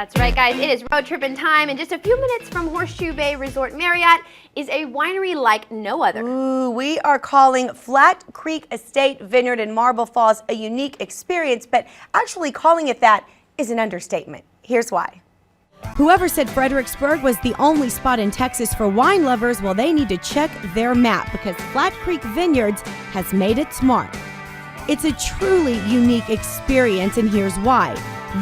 That's right, guys. It is road tripping time, and just a few minutes from Horeshoe Bay Resort Marriott is a winery like no other. Ooh, we are calling Flat Creek Estate Vineyard in Marble Falls a unique experience, but actually calling it that is an understatement. Here's why. Whoever said Fredericksburg was the only spot in Texas for wine lovers, well, they need to check their map because Flat Creek Vineyards has made its mark. It's a truly unique experience, and here's why.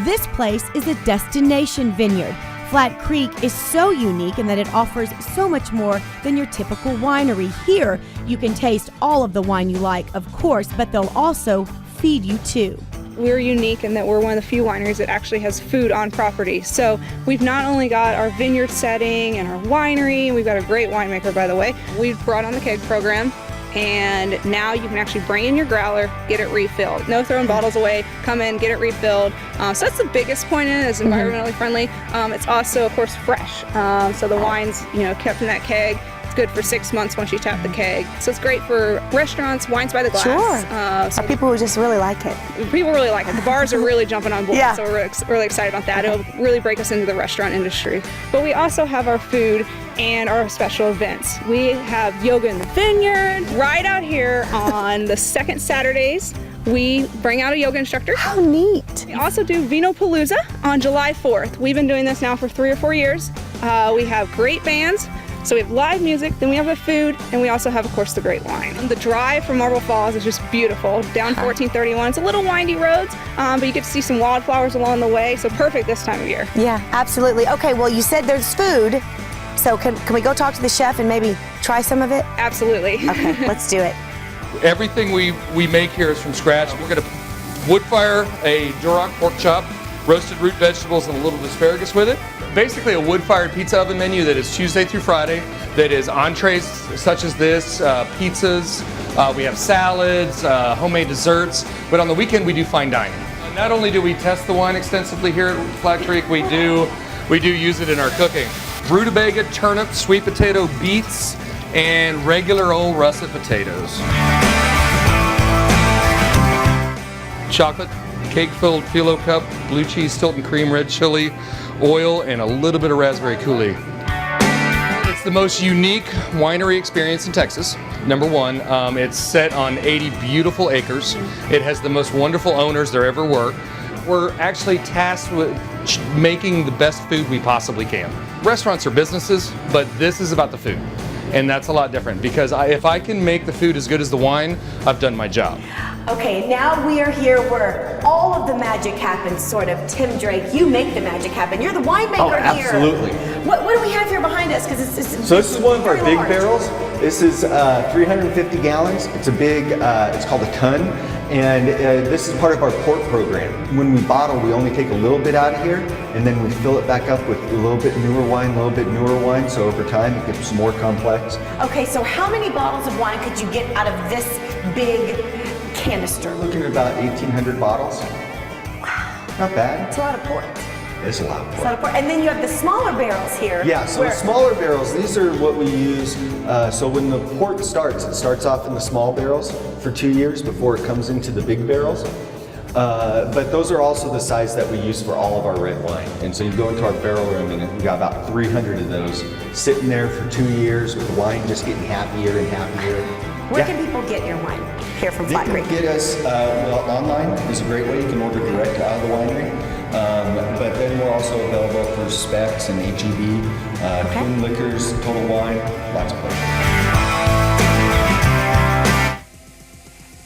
This place is a destination vineyard. Flat Creek is so unique in that it offers so much more than your typical winery. Here, you can taste all of the wine you like, of course, but they'll also feed you too. We're unique in that we're one of the few wineries that actually has food on property. So we've not only got our vineyard setting and our winery, we've got a great winemaker, by the way. We've brought on the keg program, and now you can actually bring in your growler, get it refilled. No throwing bottles away, come in, get it refilled. So that's the biggest point in it, is environmentally friendly. It's also, of course, fresh. So the wine's, kept in that keg. It's good for 6 months once you tap the keg. So it's great for restaurants, wines by the glass. Sure. People who just really like it. People really like it. The bars are really jumping on board, Yeah. so we're really excited about that. It'll really break us into the restaurant industry. But we also have our food and our special events. We have yoga in the vineyard. Right out here on the second Saturdays, we bring out a yoga instructor. How neat. We also do Vino Palooza on July 4th. We've been doing this now for 3 or 4 years. We have great bands. So we have live music, then we have the food, and we also have, of course, the great wine. The drive from Marble Falls is just beautiful. Down 1431, it's a little windy roads, but you get to see some wildflowers along the way, so perfect this time of year. Yeah, absolutely. Okay, well, you said there's food, so can we go talk to the chef and maybe try some of it? Absolutely. Okay, let's do it. Everything we make here is from scratch. We're going to wood fire a Duroc pork chop, roasted root vegetables, and a little asparagus with it. Basically a wood-fired pizza oven menu that is Tuesday through Friday, that is entrees such as this, pizzas, we have salads, homemade desserts, but on the weekend we do fine dining. Not only do we test the wine extensively here at Flat Creek, we do use it in our cooking. Rutabaga, turnip, sweet potato, beets, and regular old russet potatoes. Chocolate, cake-filled phyllo cup, blue cheese, Stilton cream, red chili, oil, and a little bit of raspberry coulis. It's the most unique winery experience in Texas. Number one, it's set on 80 beautiful acres. It has the most wonderful owners there ever were. We're actually tasked with making the best food we possibly can. Restaurants are businesses, but this is about the food. And that's a lot different because if I can make the food as good as the wine, I've done my job. Okay, now we are here where all of the magic happens, sort of. Tim Drake, you make the magic happen. You're the winemaker here. Absolutely. What do we have here behind us? Because So this is one of our very big large. barrels. This is 350 gallons. It's a big, it's called a ton. And this is part of our port program. When we bottle, we only take a little bit out of here, and then we fill it back up with a little bit newer wine, so over time it gets more complex. Okay, so how many bottles of wine could you get out of this big canister? Looking at about 1,800 bottles. Wow. Not bad. It's a lot of port. It's a lot of It's port. a lot of port. And then you have the smaller barrels here. Yeah, so the smaller barrels, these are what we use. So when the port starts, it starts off in the small barrels for 2 years before it comes into the big barrels. But those are also the size that we use for all of our red wine. And so you go into our barrel room and we got about 300 of those sitting there for 2 years with the wine just getting happier and happier. Where can people get your wine here from Flat Creek? You can get us, online is a great way. You can order direct out of the winery. But then we're also available for specs and HEB, Twin Liquors, Total Wine, lots of places.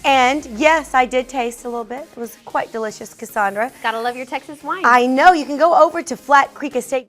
And yes, I did taste a little bit. It was quite delicious, Cassandra. Gotta love your Texas wine. I know. You can go over to Flat Creek Estate.